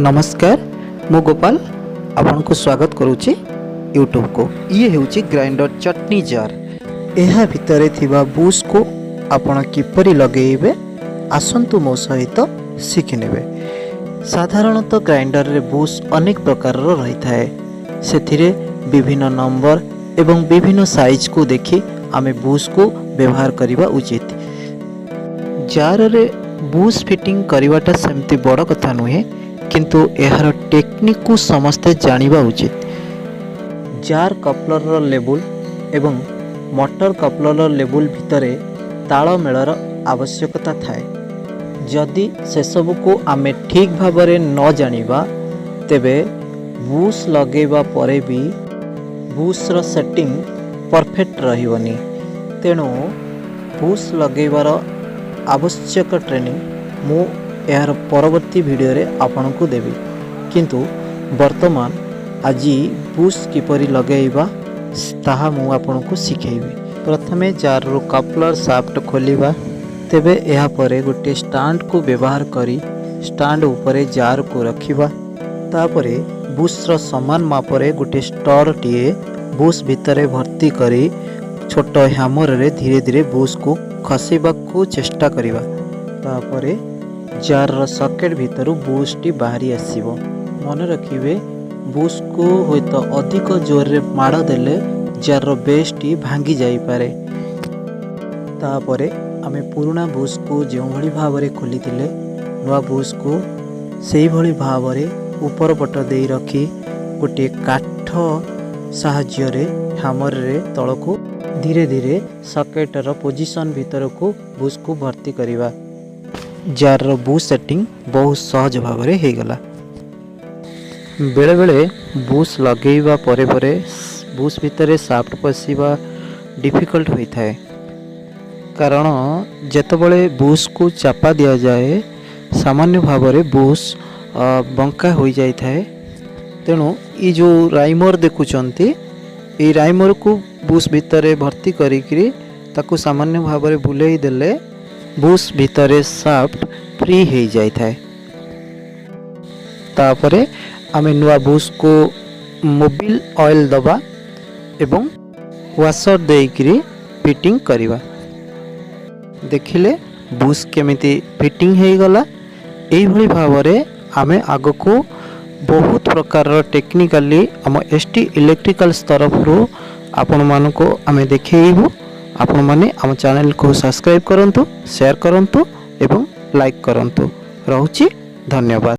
नमस्कार मु गोपाल आपन को स्वागत करुच्ची यूट्यूब को। ये होची ग्राइंडर चटनी जार। यह भितरे थिबा बुश को आपण किपरि लगेइबे आसंतु मो सहित शिखिनेबे। साधारणतः ग्राइंडर रे बुश अनेक प्रकार रही थाए। सेथिरे विभिन्न नंबर एवं विभिन्न साइज को देखि आमे बुश को व्यवहार करिबा उचित। जार रे बुश फिटिंग करिवाटा सेमती बड़ कथा नुहे, किंतु यार टेक्निक को समस्ते जानिबा उचित। जार कपलर लेबुल एवं मोटर कपलर लेबुल भितरे तालमेलर आवश्यकता थाए। जदि से सब को आमे ठीक भाबरे न जानिबा तेबे बुश लगेबा परे भी बुशर सेटिंग परफेक्ट रहिबनी। तेणु बुश लगेबार आवश्यक ट्रेनिंग मु यार परवर्ती वीडियो रे आपन को देवी, किंतु वर्तमान आज बुश किपरि लगेइबा ताहा मु आपन को सिखेइबी। प्रथमे जार रो कपलर शाफ्ट खोलिबा, तेबे एहा परे गोटे स्टैंड को व्यवहार करी स्टैंड ऊपर जार को रखिबा। तापरे बुश रो समान मापरे गोटे स्टर टीए बुश भितरे भर्ती करी छोट हैमर रे धीरे धीरे बुश को खसेबा को चेष्टा करिबा। तापरे जार सकेट भितर बुश टी बाहरी आसीबो। मन रखिबे बुश को होइतो अधिक जोर रे माड़ देले जार बेस टी भांगी जाई पारे। तापरे आमे पुराना बुश को जो भली भावरे खोली थिले नवा बुश को सेही भली भावरे ऊपर पट देई रखी गोटे काठ साहाय्य रे हैमर रे तळ को धीरे धीरे सकेट रो पोजीशन भितर को बुश को भर्ती करिबा। जार बुश सेटिंग बहुत सहज भाव में हो गला। बेले बेले बुश लगेइबा परे परे बुश भितर शाफ्ट पशिबा डिफिकल्ट होता है, कारण जेतबले बुश को चापा दिया जाए सामान्य भाव में बुश बंका हो जाए। तेणु ये जो राइमर देखुंती ये राइमर को बुश भितर भर्ती करी ताकू सामान्य भाव में बुलेई देले बुश भितरे शाफ्ट फ्री हो जाए। तापरे आमे नुआ बुश को मोबिल ऑयल दबा एवं वाशर देकरी फिटिंग करिबा। देखिले बुश केमिति फिटिंग हो गला। एही भली भावरे आमे आगो को बहुत प्रकार टेक्निकाली आम एसटी इलेक्ट्रिकल तरफ आपण मानको आमे देखेइबु। आपण माने आम चैनल को सब्सक्राइब करंतु, शेयर करंतु एवं लाइक करंतु। रहूची धन्यवाद।